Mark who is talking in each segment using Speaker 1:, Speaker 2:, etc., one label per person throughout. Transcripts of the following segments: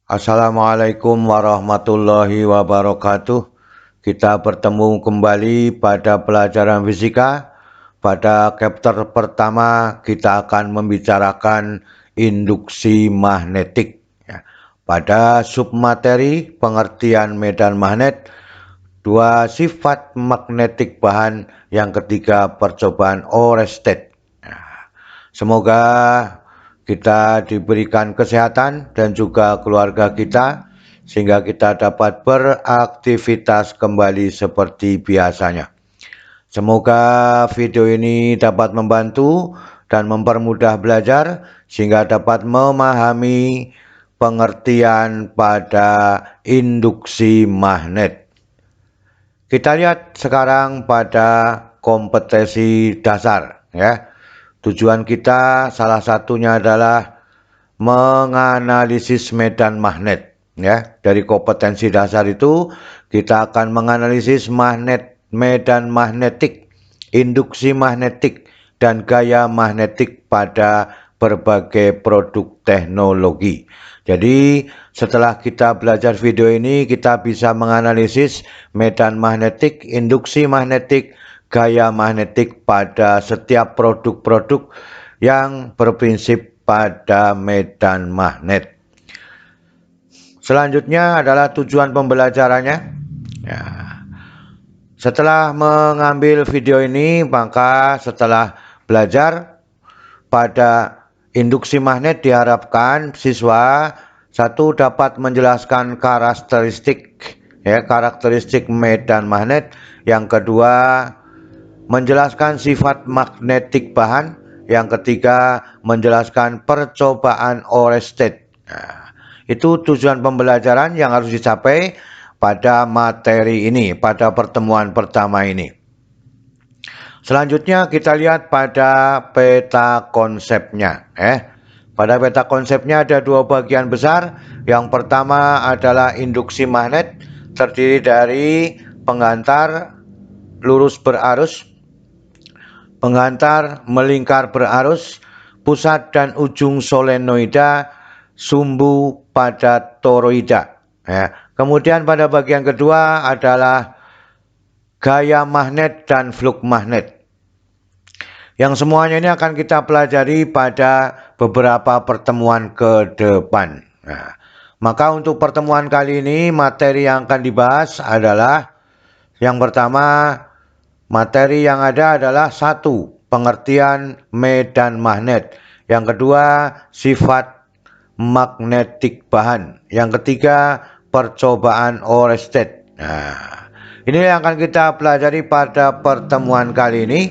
Speaker 1: Assalamualaikum warahmatullahi wabarakatuh. Kita bertemu kembali pada pelajaran fisika. Pada chapter pertama kita akan membicarakan induksi magnetik. Pada submateri pengertian medan magnet, dua sifat magnetik bahan, yang ketiga percobaan Oersted. Semoga kita diberikan kesehatan dan juga keluarga kita sehingga kita dapat beraktivitas kembali seperti biasanya. Semoga video ini dapat membantu dan mempermudah belajar sehingga dapat memahami pengertian pada induksi magnet. Kita lihat sekarang pada kompetensi dasar ya. Tujuan kita salah satunya adalah menganalisis medan magnet ya. Dari kompetensi dasar itu kita akan menganalisis medan magnetik, induksi magnetik dan gaya magnetik pada berbagai produk teknologi. Jadi setelah kita belajar video ini kita bisa menganalisis medan magnetik, induksi magnetik, gaya magnetik pada setiap produk-produk yang berprinsip pada medan magnet. Selanjutnya adalah tujuan pembelajarannya. Ya. Setelah mengambil video ini, maka setelah belajar pada induksi magnet diharapkan siswa satu dapat menjelaskan karakteristik medan magnet. Yang kedua, menjelaskan sifat magnetik bahan. Yang ketiga, menjelaskan percobaan Oersted. Nah, itu tujuan pembelajaran yang harus dicapai pada materi ini, pada pertemuan pertama ini. Selanjutnya kita lihat pada peta konsepnya. Pada peta konsepnya ada dua bagian besar. Yang pertama adalah induksi magnet, terdiri dari pengantar lurus berarus, pengantar melingkar berarus, pusat dan ujung solenoida, sumbu pada toroida. Kemudian pada bagian kedua adalah gaya magnet dan flux magnet. Yang semuanya ini akan kita pelajari pada beberapa pertemuan ke depan. Maka untuk pertemuan kali ini materi yang akan dibahas adalah yang pertama, materi yang ada adalah satu, pengertian medan magnet. Yang kedua, sifat magnetik bahan. Yang ketiga, percobaan Oersted. Nah, ini yang akan kita pelajari pada pertemuan kali ini.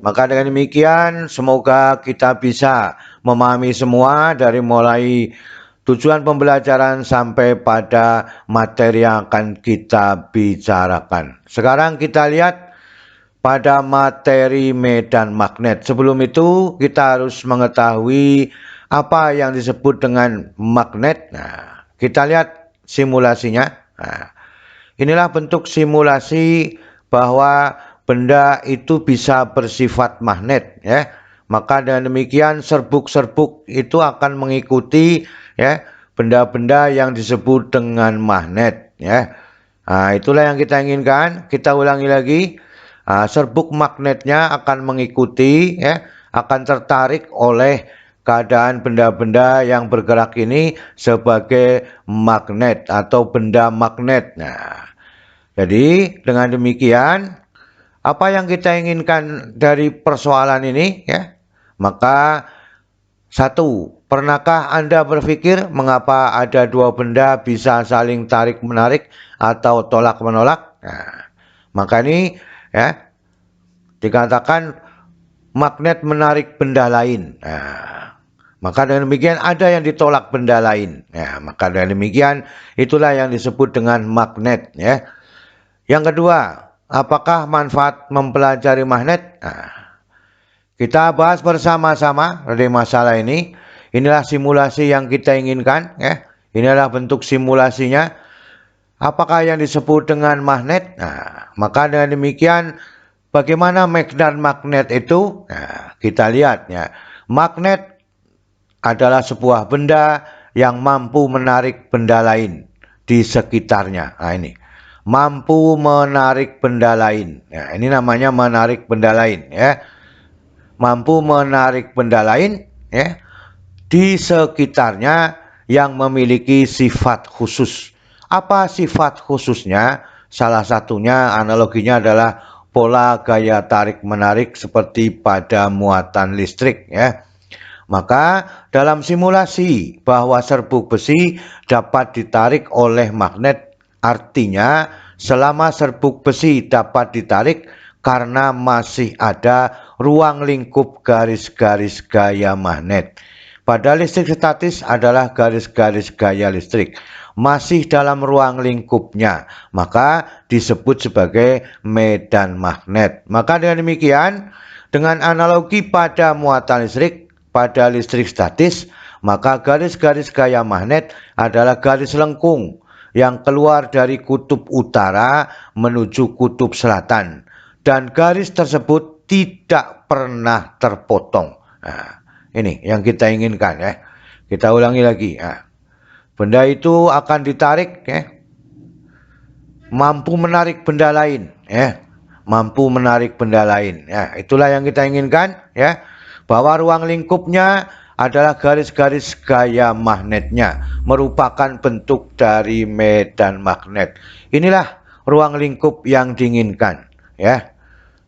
Speaker 1: Maka dengan demikian, semoga kita bisa memahami semua dari mulai tujuan pembelajaran sampai pada materi yang akan kita bicarakan. Sekarang kita lihat pada materi medan magnet. Sebelum itu kita harus mengetahui apa yang disebut dengan magnet. Nah, kita lihat simulasinya. Nah, inilah bentuk simulasi bahwa benda itu bisa bersifat magnet ya. Maka dengan demikian serbuk-serbuk itu akan mengikuti ya benda-benda yang disebut dengan magnet ya. Nah, itulah yang kita inginkan. Kita ulangi lagi. Serbuk magnetnya akan mengikuti ya, akan tertarik oleh keadaan benda-benda yang bergerak ini sebagai magnet atau benda magnet. Nah, jadi dengan demikian apa yang kita inginkan dari persoalan ini ya? Maka satu, pernahkah Anda berpikir mengapa ada dua benda bisa saling tarik-menarik atau tolak-menolak? Nah, maka ini ya dikatakan magnet menarik benda lain. Nah, maka dengan demikian ada yang ditolak benda lain. Ya, maka dengan demikian itulah yang disebut dengan magnet ya. Yang kedua, apakah manfaat mempelajari magnet? Nah, kita bahas bersama-sama dari masalah ini. Inilah simulasi yang kita inginkan ya. Inilah bentuk simulasinya. Apakah yang disebut dengan magnet? Nah, maka dengan demikian bagaimana medan magnet itu? Nah, kita lihat ya. Magnet adalah sebuah benda yang mampu menarik benda lain di sekitarnya. Nah, ini mampu menarik benda lain. Ya, ini namanya menarik benda lain, ya. Mampu menarik benda lain, ya, di sekitarnya yang memiliki sifat khusus. Apa sifat khususnya? Salah satunya analoginya adalah pola gaya tarik-menarik seperti pada muatan listrik, ya. Maka dalam simulasi bahwa serbuk besi dapat ditarik oleh magnet, artinya selama serbuk besi dapat ditarik karena masih ada ruang lingkup garis-garis gaya magnet. Pada listrik statis adalah garis-garis gaya listrik masih dalam ruang lingkupnya, maka disebut sebagai medan magnet. Maka dengan demikian, dengan analogi pada muatan listrik, pada listrik statis, maka garis-garis gaya magnet adalah garis lengkung yang keluar dari kutub utara menuju kutub selatan, dan garis tersebut tidak pernah terpotong. Nah, ini yang kita inginkan, ya. Kita ulangi lagi. Nah, benda itu akan ditarik, ya, mampu menarik benda lain, ya. Mampu menarik benda lain. Ya, itulah yang kita inginkan, ya. Bahwa ruang lingkupnya adalah garis-garis gaya magnetnya, merupakan bentuk dari medan magnet. Inilah ruang lingkup yang diinginkan, ya.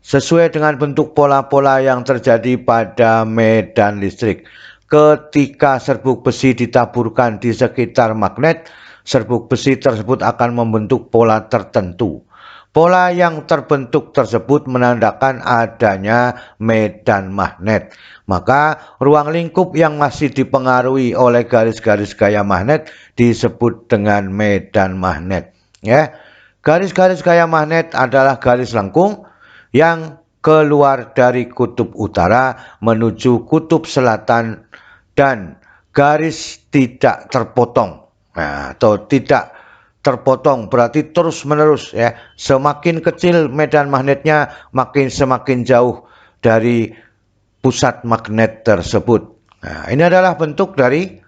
Speaker 1: Sesuai dengan bentuk pola-pola yang terjadi pada medan listrik. Ketika serbuk besi ditaburkan di sekitar magnet, serbuk besi tersebut akan membentuk pola tertentu. Pola yang terbentuk tersebut menandakan adanya medan magnet. Maka ruang lingkup yang masih dipengaruhi oleh garis-garis gaya magnet disebut dengan medan magnet, ya. Garis-garis gaya magnet adalah garis lengkung yang keluar dari kutub utara menuju kutub selatan dan garis tidak terpotong. Nah, atau tidak terpotong berarti terus menerus, ya. Semakin kecil medan magnetnya, semakin jauh dari pusat magnet tersebut. Nah, ini adalah bentuk dari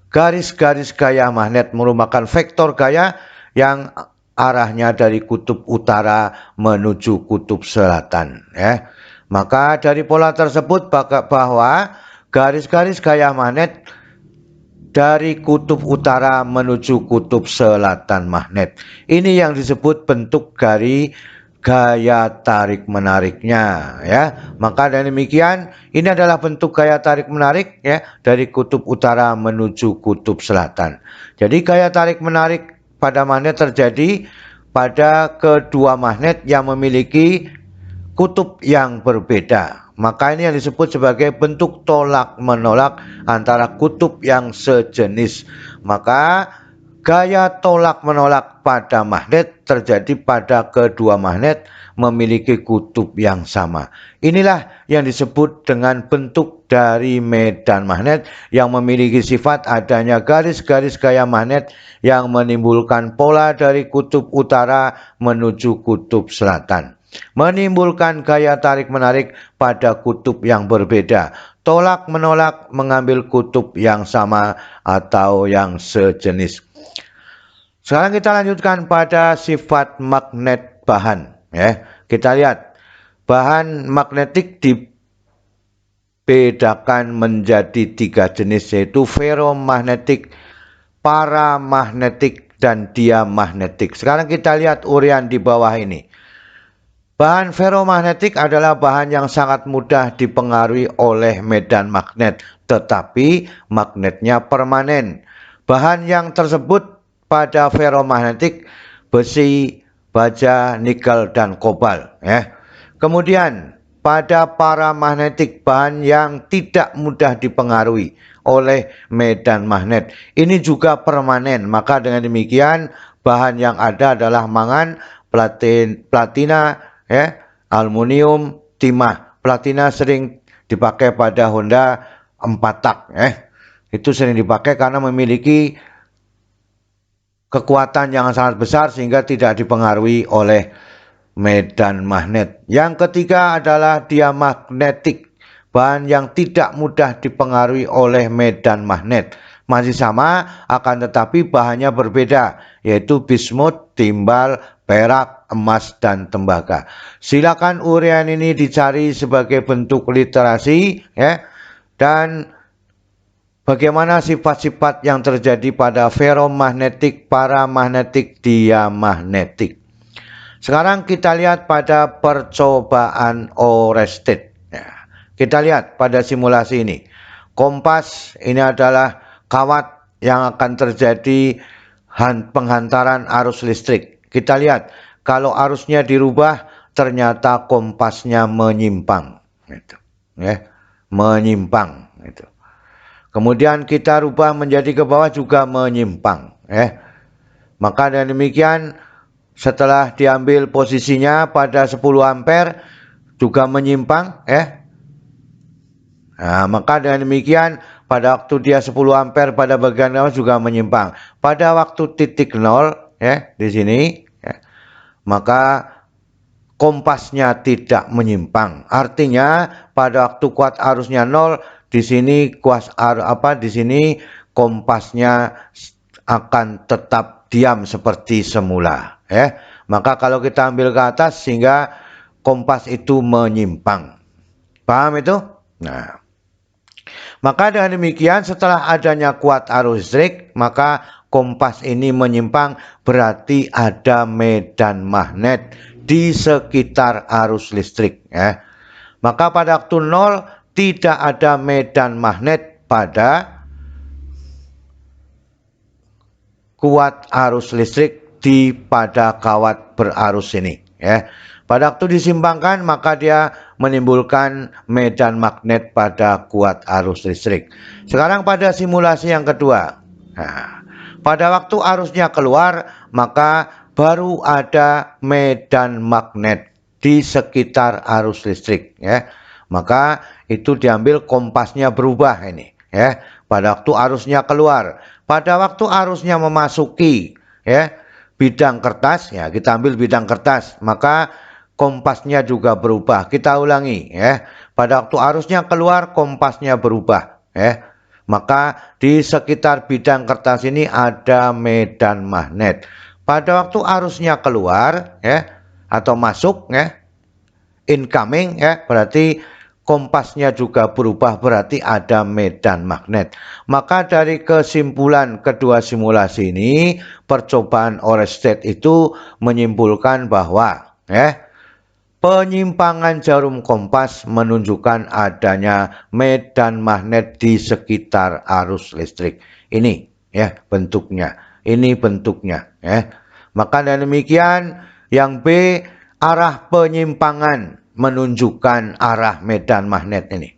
Speaker 1: garis-garis gaya magnet, merupakan vektor gaya yang arahnya dari kutub utara menuju kutub selatan, ya. Maka dari pola tersebut bahwa garis-garis gaya magnet dari kutub utara menuju kutub selatan magnet. Ini yang disebut bentuk dari gaya tarik menariknya, ya. Maka dengan demikian, ini adalah bentuk gaya tarik menarik, ya, dari kutub utara menuju kutub selatan. Jadi gaya tarik menarik pada magnet terjadi pada kedua magnet yang memiliki kutub yang berbeda. Maka ini yang disebut sebagai bentuk tolak menolak antara kutub yang sejenis. Maka gaya tolak menolak pada magnet terjadi pada kedua magnet memiliki kutub yang sama. Inilah yang disebut dengan bentuk dari medan magnet yang memiliki sifat adanya garis-garis gaya magnet yang menimbulkan pola dari kutub utara menuju kutub selatan, menimbulkan gaya tarik-menarik pada kutub yang berbeda. Tolak menolak mengambil kutub yang sama atau yang sejenis. Sekarang kita lanjutkan pada sifat magnet bahan, ya. Kita lihat bahan magnetik dibedakan menjadi 3 jenis, yaitu ferromagnetik, paramagnetik, dan diamagnetik. Sekarang kita lihat uraian di bawah ini. Bahan ferromagnetik adalah bahan yang sangat mudah dipengaruhi oleh medan magnet, tetapi magnetnya permanen. Bahan yang tersebut pada ferromagnetik besi, baja, nikel, dan kobalt, ya. Kemudian pada paramagnetik bahan yang tidak mudah dipengaruhi oleh medan magnet. Ini juga permanen. Maka dengan demikian bahan yang ada adalah mangan, platina, ya, aluminium, timah. Platina sering dipakai pada Honda 4 tak, ya. Itu sering dipakai karena memiliki kekuatan yang sangat besar sehingga tidak dipengaruhi oleh medan magnet. Yang ketiga adalah diamagnetik, bahan yang tidak mudah dipengaruhi oleh medan magnet. masih sama, akan tetapi bahannya berbeda, yaitu bismut, timbal, perak, emas, dan tembaga. Silakan uraian ini dicari sebagai bentuk literasi, ya. Dan bagaimana sifat-sifat yang terjadi pada ferromagnetik, paramagnetik, diamagnetik. Sekarang kita lihat pada percobaan Oersted. Ya, kita lihat pada simulasi ini. Kompas ini adalah kawat yang akan terjadi penghantaran arus listrik. Kita lihat, kalau arusnya dirubah, ternyata kompasnya menyimpang. Gitu. Ya, menyimpang. Gitu. Kemudian kita rubah menjadi ke bawah juga menyimpang. Maka dengan demikian, setelah diambil posisinya pada 10 ampere juga menyimpang. Nah, maka dengan demikian pada waktu dia 10 ampere pada bagian bawah juga menyimpang. Pada waktu titik 0 di sini maka kompasnya tidak menyimpang. Artinya pada waktu kuat arusnya 0 di sini di sini kompasnya akan tetap diam seperti semula. Maka kalau kita ambil ke atas sehingga kompas itu menyimpang. Paham itu? Nah, maka dengan demikian setelah adanya kuat arus listrik, maka kompas ini menyimpang, berarti ada medan magnet di sekitar arus listrik. Maka pada waktu 0 tidak ada medan magnet pada kuat arus listrik pada kawat berarus ini. Pada waktu disimpangkan maka dia menimbulkan medan magnet pada kuat arus listrik. Sekarang pada simulasi yang kedua. Nah, pada waktu arusnya keluar maka baru ada medan magnet di sekitar arus listrik. Maka itu diambil kompasnya berubah ini. Pada waktu arusnya keluar. Pada waktu arusnya memasuki bidang kertas, kita ambil bidang kertas, maka kompasnya juga berubah. Kita ulangi, pada waktu arusnya keluar kompasnya berubah, maka di sekitar bidang kertas ini ada medan magnet. Pada waktu arusnya keluar, atau masuk, incoming, berarti kompasnya juga berubah, berarti ada medan magnet. Maka dari kesimpulan kedua simulasi ini, percobaan Oersted itu menyimpulkan bahwa penyimpangan jarum kompas menunjukkan adanya medan magnet di sekitar arus listrik. Ini bentuknya. Ini bentuknya. Maka dengan demikian yang B, arah penyimpangan menunjukkan arah medan magnet ini.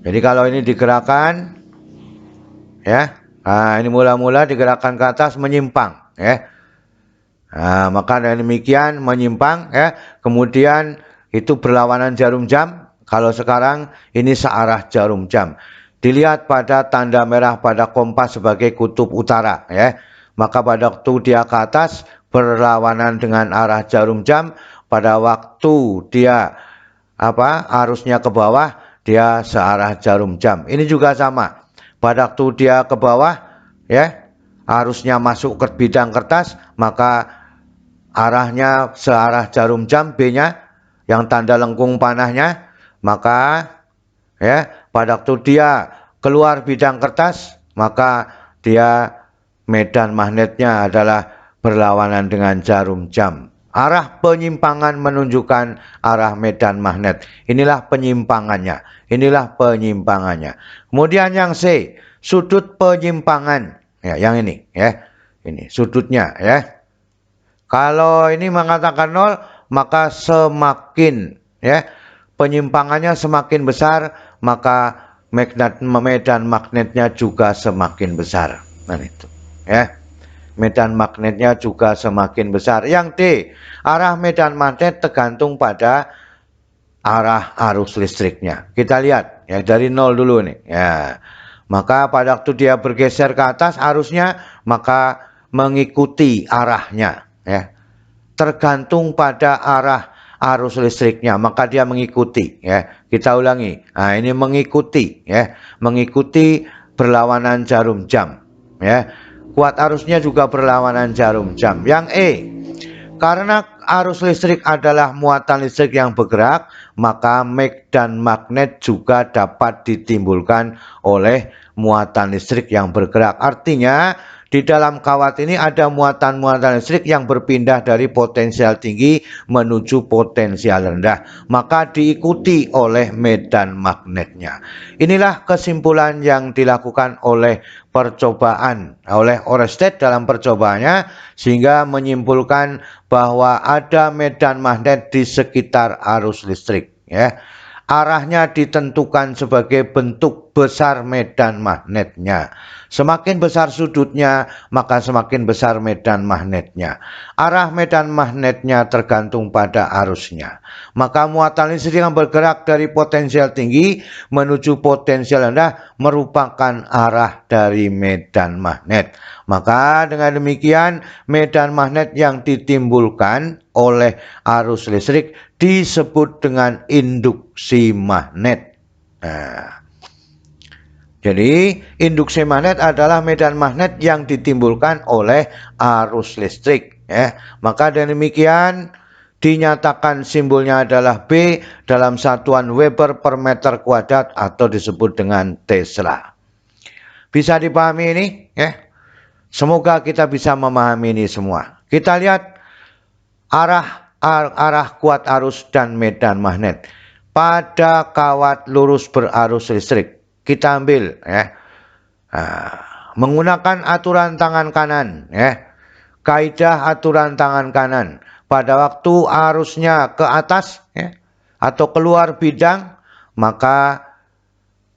Speaker 1: Jadi kalau ini digerakkan, nah, ini mula-mula digerakkan ke atas menyimpang, nah, maka dengan demikian menyimpang, kemudian itu berlawanan jarum jam. Kalau sekarang ini searah jarum jam. Dilihat pada tanda merah pada kompas sebagai kutub utara, maka pada waktu dia ke atas berlawanan dengan arah jarum jam. Pada waktu dia arusnya ke bawah, dia searah jarum jam. Ini juga sama. Pada waktu dia ke bawah, arusnya masuk ke bidang kertas, maka arahnya searah jarum jam, B-nya yang tanda lengkung panahnya. Maka pada waktu dia keluar bidang kertas, maka dia medan magnetnya adalah berlawanan dengan jarum jam. Arah penyimpangan menunjukkan arah medan magnet. Inilah penyimpangannya. Inilah penyimpangannya. Kemudian yang C, sudut penyimpangan. Yang ini, ini sudutnya, Kalau ini mengatakan 0, maka semakin penyimpangannya semakin besar, maka medan magnetnya juga semakin besar. Nah itu, medan magnetnya juga semakin besar. Yang D, arah medan magnet tergantung pada arah arus listriknya. Kita lihat dari 0 dulu nih. Maka pada waktu dia bergeser ke atas arusnya, maka mengikuti arahnya. Tergantung pada arah arus listriknya, maka dia mengikuti, ya. Kita ulangi. Nah, ini mengikuti, ya. Mengikuti berlawanan jarum jam, ya. Kuat arusnya juga berlawanan jarum jam. Yang E, karena arus listrik adalah muatan listrik yang bergerak, maka medan magnet juga dapat ditimbulkan oleh muatan listrik yang bergerak. Artinya, di dalam kawat ini ada muatan-muatan listrik yang berpindah dari potensial tinggi menuju potensial rendah. Maka diikuti oleh medan magnetnya. Inilah kesimpulan yang dilakukan oleh percobaan oleh Oersted dalam percobaannya, sehingga menyimpulkan bahwa ada medan magnet di sekitar arus listrik, ya. Arahnya ditentukan sebagai bentuk besar medan magnetnya. Semakin besar sudutnya, maka semakin besar medan magnetnya. Arah medan magnetnya tergantung pada arusnya. Maka muatan listrik yang bergerak dari potensial tinggi menuju potensial rendah merupakan arah dari medan magnet. Maka dengan demikian medan magnet yang ditimbulkan oleh arus listrik disebut dengan induksi magnet. Nah, jadi induksi magnet adalah medan magnet yang ditimbulkan oleh arus listrik, ya. Maka dengan demikian dinyatakan simbolnya adalah B dalam satuan Weber per meter kuadrat atau disebut dengan Tesla. Bisa dipahami ini, ya? Semoga kita bisa memahami ini semua. Kita lihat arah kuat arus dan medan magnet pada kawat lurus berarus listrik. Kita ambil, ya. Menggunakan aturan tangan kanan, ya. Kaidah aturan tangan kanan. Pada waktu arusnya ke atas, ya, atau keluar bidang, maka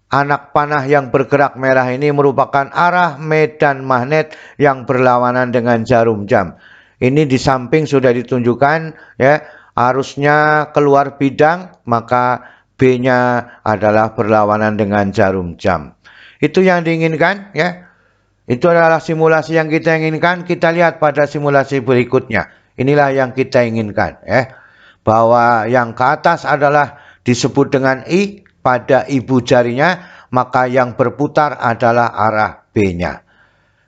Speaker 1: anak panah yang bergerak merah ini merupakan arah medan magnet yang berlawanan dengan jarum jam. Ini di samping sudah ditunjukkan, ya, arusnya keluar bidang, maka B-nya adalah berlawanan dengan jarum jam. Itu yang diinginkan, ya. Itu adalah simulasi yang kita inginkan. Kita lihat pada simulasi berikutnya. Inilah yang kita inginkan, ya. Bahwa yang ke atas adalah disebut dengan I pada ibu jarinya, maka yang berputar adalah arah B-nya.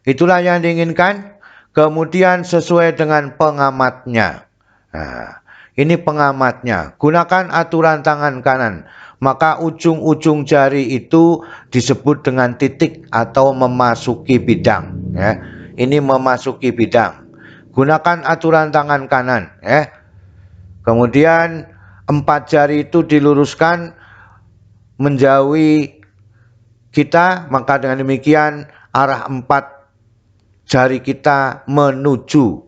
Speaker 1: Itulah yang diinginkan. Kemudian sesuai dengan pengamatnya. Nah, ini pengamatnya. Gunakan aturan tangan kanan. Maka ujung-ujung jari itu disebut dengan titik atau memasuki bidang, ya. Ini memasuki bidang. Gunakan aturan tangan kanan, ya. Kemudian 4 jari itu diluruskan menjauhi kita, maka dengan demikian arah 4 jari kita menuju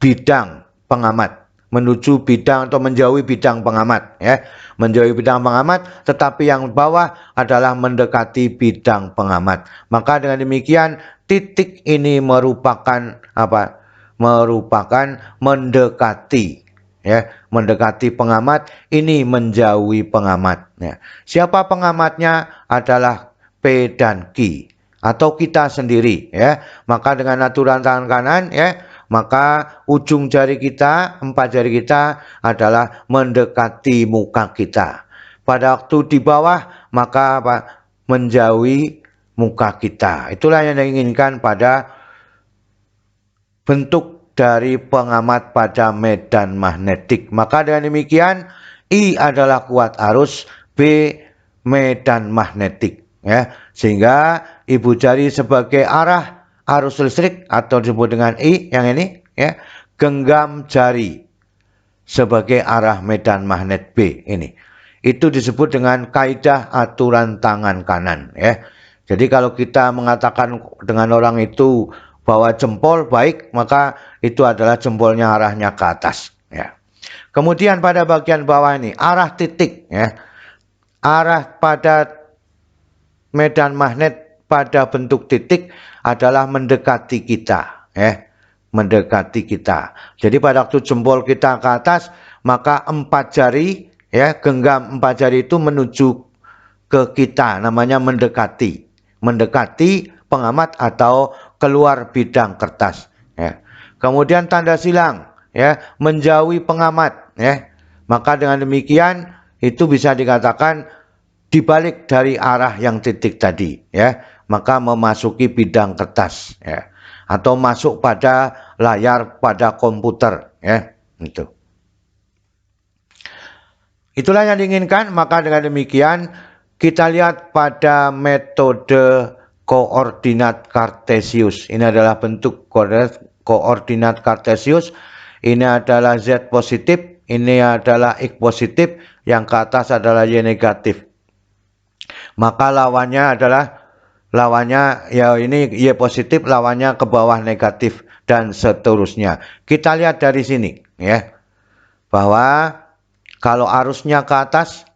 Speaker 1: bidang pengamat, menuju bidang atau menjauhi bidang pengamat, ya. Menjauhi bidang pengamat, tetapi yang bawah adalah mendekati bidang pengamat. Maka dengan demikian titik ini merupakan apa? Merupakan mendekati, ya, mendekati pengamat, ini menjauhi pengamat, ya. Siapa pengamatnya? Adalah P dan Q atau kita sendiri, ya. Maka dengan aturan tangan kanan, ya, maka ujung jari kita, 4 jari kita adalah mendekati muka kita. Pada waktu di bawah, maka apa? Menjauhi muka kita. Itulah yang diinginkan pada bentuk dari pengamat pada medan magnetik. Maka dengan demikian I adalah kuat arus, B medan magnetik, ya. Sehingga ibu jari sebagai arah arus listrik atau disebut dengan I yang ini, ya. Genggam jari sebagai arah medan magnet B ini. Itu disebut dengan kaidah aturan tangan kanan, ya. Jadi kalau kita mengatakan dengan orang itu bahwa jempol baik, maka itu adalah jempolnya arahnya ke atas, ya. Kemudian pada bagian bawah ini arah titik, ya. Arah pada medan magnet pada bentuk titik adalah mendekati kita, ya. Mendekati kita. Jadi pada waktu jempol kita ke atas, maka 4 jari, ya, genggam 4 jari itu menuju ke kita, namanya mendekati. Mendekati pengamat atau keluar bidang kertas, ya. Kemudian tanda silang, ya, menjauhi pengamat, ya. Maka dengan demikian itu bisa dikatakan dibalik dari arah yang titik tadi, ya. Maka memasuki bidang kertas, ya, atau masuk pada layar pada komputer, ya. Itulah yang diinginkan. Maka dengan demikian kita lihat pada metode koordinat Kartesius. Ini adalah bentuk koordinat Kartesius. Ini adalah Z positif, ini adalah X positif, yang ke atas adalah Y negatif. Maka lawannya ya ini Y positif, lawannya ke bawah negatif, dan seterusnya. Kita lihat dari sini, ya, bahwa kalau arusnya ke atas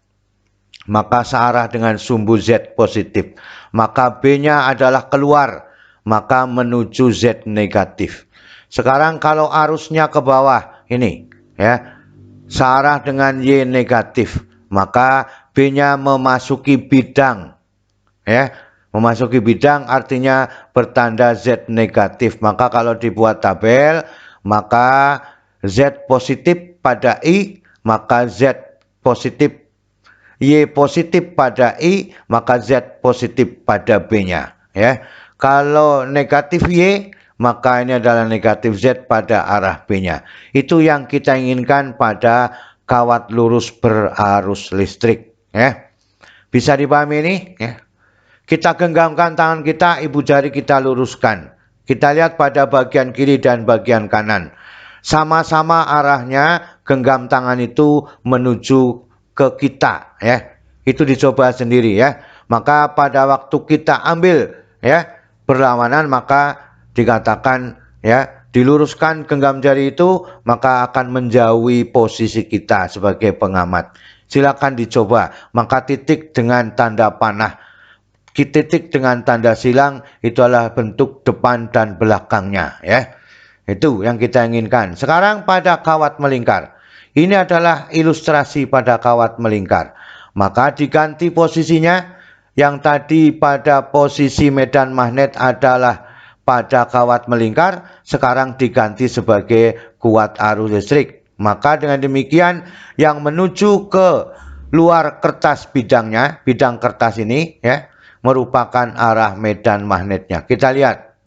Speaker 1: maka searah dengan sumbu Z positif, maka B-nya adalah keluar, maka menuju Z negatif. Sekarang kalau arusnya ke bawah ini, ya, searah dengan Y negatif, maka B-nya memasuki bidang, ya. Memasuki bidang artinya bertanda Z negatif. Maka kalau dibuat tabel, maka Z positif pada I, maka Z positif, Y positif pada I, maka Z positif pada B-nya, ya. Kalau negatif Y, maka ini adalah negatif Z pada arah B-nya. Itu yang kita inginkan pada kawat lurus berarus listrik, ya. Bisa dipahami ini, ya. Kita genggamkan tangan kita, ibu jari kita luruskan. Kita lihat pada bagian kiri dan bagian kanan. Sama-sama arahnya genggam tangan itu menuju ke kita, ya. Itu dicoba sendiri, ya. Maka pada waktu kita ambil, ya, berlawanan, maka dikatakan, ya, diluruskan genggam jari itu, maka akan menjauhi posisi kita sebagai pengamat. Silakan dicoba. Maka titik dengan tanda panah, titik dengan tanda silang, itu adalah bentuk depan dan belakangnya, ya. Itu yang kita inginkan. Sekarang pada kawat melingkar. Ini adalah ilustrasi pada kawat melingkar. Maka diganti posisinya. Yang tadi pada posisi medan magnet adalah pada kawat melingkar, sekarang diganti sebagai kuat arus listrik. Maka dengan demikian yang menuju ke luar kertas bidangnya, bidang kertas ini, ya, merupakan arah medan magnetnya. Kita lihat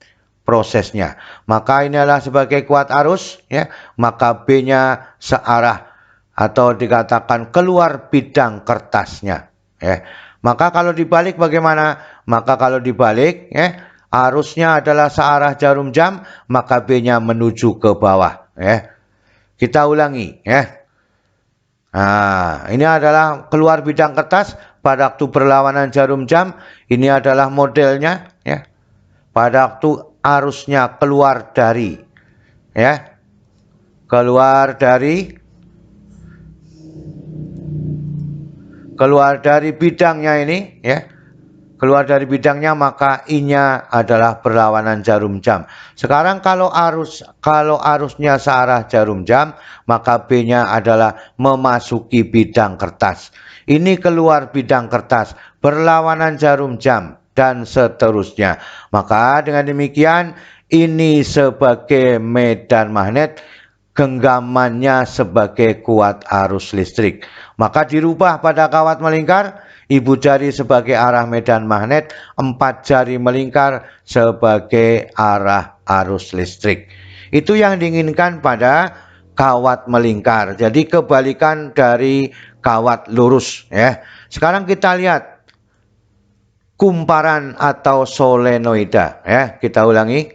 Speaker 1: prosesnya. Maka ini adalah sebagai kuat arus, ya, maka B-nya searah atau dikatakan keluar bidang kertasnya, ya. Maka kalau dibalik bagaimana? Maka kalau dibalik, ya, arusnya adalah searah jarum jam, maka B-nya menuju ke bawah, ya. Kita ulangi, ya. Nah, ini adalah keluar bidang kertas pada waktu berlawanan jarum jam. Ini adalah modelnya, ya. Pada waktu arusnya keluar dari, ya, keluar dari bidangnya ini, ya, keluar dari bidangnya, maka I-nya adalah berlawanan jarum jam. Sekarang kalau arusnya searah jarum jam, maka B-nya adalah memasuki bidang kertas. Ini keluar bidang kertas, berlawanan jarum jam, dan seterusnya. Maka dengan demikian ini sebagai medan magnet, genggamannya sebagai kuat arus listrik. Maka dirubah pada kawat melingkar, ibu jari sebagai arah medan magnet, 4 jari melingkar sebagai arah arus listrik. Itu yang diinginkan pada kawat melingkar. Jadi kebalikan dari kawat lurus, ya. Sekarang kita lihat kumparan atau solenoida, ya. Kita ulangi.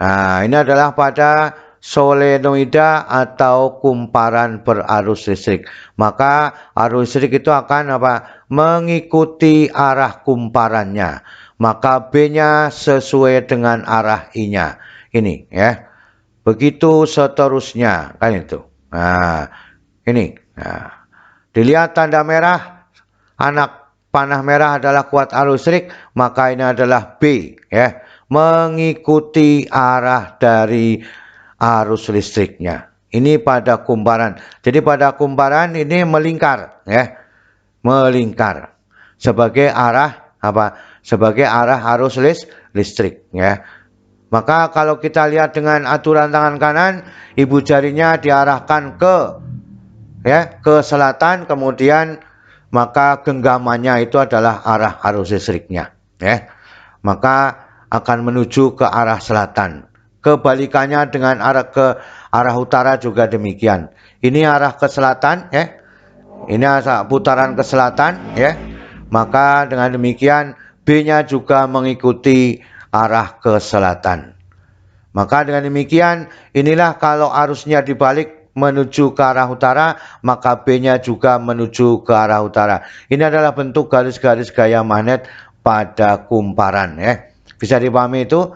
Speaker 1: Nah, ini adalah pada solenoida atau kumparan berarus listrik. Maka arus listrik itu akan apa? Mengikuti arah kumparannya. Maka B-nya sesuai dengan arah I-nya. Ini, ya. Begitu seterusnya, kan itu. Nah, ini. Nah, dilihat tanda merah, anak panah merah adalah kuat arus listrik, maka ini adalah B, ya. Mengikuti arah dari arus listriknya. Ini pada kumparan. Jadi pada kumparan ini melingkar, ya. Melingkar sebagai arah apa? Sebagai arah arus listrik, ya. Maka kalau kita lihat dengan aturan tangan kanan, ibu jarinya diarahkan ke, ya ke selatan, kemudian maka genggamannya itu adalah arah arus listriknya, ya. Maka akan menuju ke arah selatan. Kebalikannya dengan arah utara juga demikian. Ini arah ke selatan, ya. Ini asal putaran ke selatan, ya. Maka dengan demikian B-nya juga mengikuti arah ke selatan. Maka dengan demikian inilah kalau arusnya dibalik menuju ke arah utara, maka B-nya juga menuju ke arah utara. Ini adalah bentuk garis-garis gaya magnet pada kumparan, ya. Bisa dipahami itu?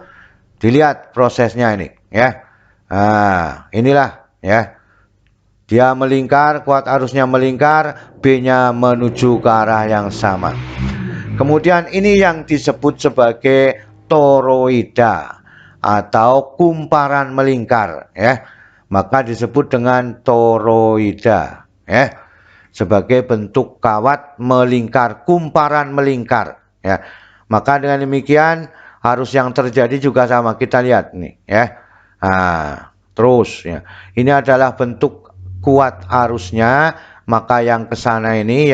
Speaker 1: Dilihat prosesnya ini, ya. Nah, inilah, ya. Dia melingkar, kuat arusnya melingkar, B-nya menuju ke arah yang sama. Kemudian ini yang disebut sebagai toroida atau kumparan melingkar, ya. Maka disebut dengan toroida, ya. Sebagai bentuk kawat melingkar, kumparan melingkar, ya. Maka dengan demikian arus yang terjadi juga sama. Kita lihat nih, ya. Nah, terus, ya. Ini adalah bentuk kuat arusnya, maka yang ke sana ini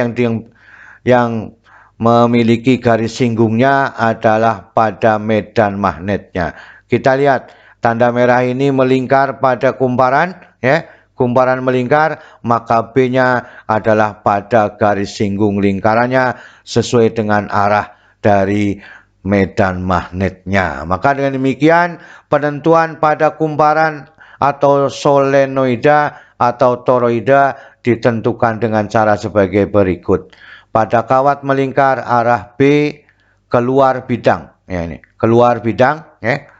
Speaker 1: yang memiliki garis singgungnya adalah pada medan magnetnya. Kita lihat tanda merah ini melingkar pada kumparan, ya. Kumparan melingkar, maka B-nya adalah pada garis singgung lingkarannya sesuai dengan arah dari medan magnetnya. Maka dengan demikian penentuan pada kumparan atau solenoida atau toroida ditentukan dengan cara sebagai berikut. Pada kawat melingkar arah B keluar bidang, ya, ini keluar bidang, ya.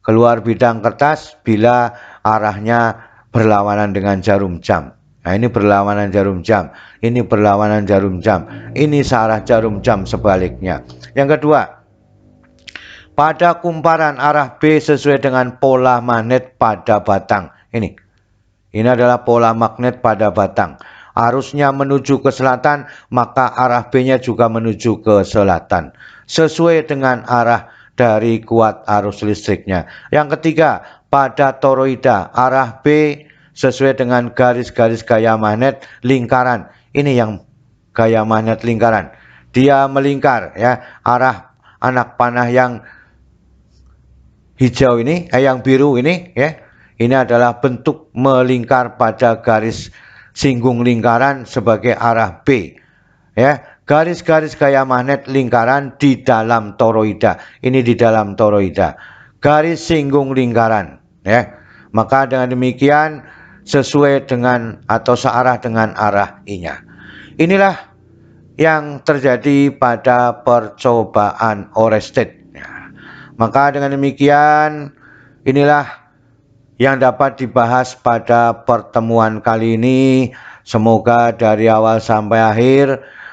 Speaker 1: Keluar bidang kertas bila arahnya berlawanan dengan jarum jam. Nah, ini berlawanan jarum jam, ini berlawanan jarum jam, ini searah jarum jam sebaliknya. Yang kedua, pada kumparan arah B sesuai dengan pola magnet pada batang. Ini adalah pola magnet pada batang. Arusnya menuju ke selatan, maka arah B-nya juga menuju ke selatan. Sesuai dengan arah dari kuat arus listriknya. Yang ketiga, pada toroida, arah B sesuai dengan garis-garis gaya magnet lingkaran. Ini yang gaya magnet lingkaran. Dia melingkar, ya, arah anak panah yang hijau ini, yang biru ini, ya. Ini adalah bentuk melingkar pada garis singgung lingkaran sebagai arah B, ya. Garis-garis gaya magnet lingkaran di dalam toroida. Ini di dalam toroida. Garis singgung lingkaran, ya. Maka dengan demikian sesuai dengan atau searah dengan arah I-nya. Inilah yang terjadi pada percobaan Oersted. Ya. Maka dengan demikian inilah yang dapat dibahas pada pertemuan kali ini. Semoga dari awal sampai akhir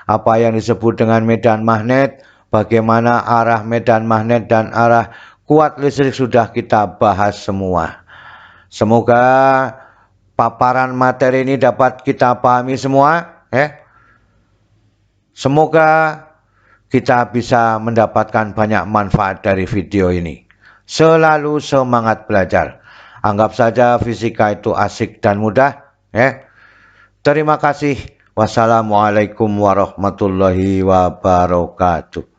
Speaker 1: apa yang disebut dengan medan magnet, bagaimana arah medan magnet dan arah kuat listrik sudah kita bahas semua. Semoga paparan materi ini dapat kita pahami semua, ya. Semoga kita bisa mendapatkan banyak manfaat dari video ini. Selalu semangat belajar. Anggap saja fisika itu asik dan mudah, ya. Terima kasih. Wassalamualaikum warahmatullahi wabarakatuh.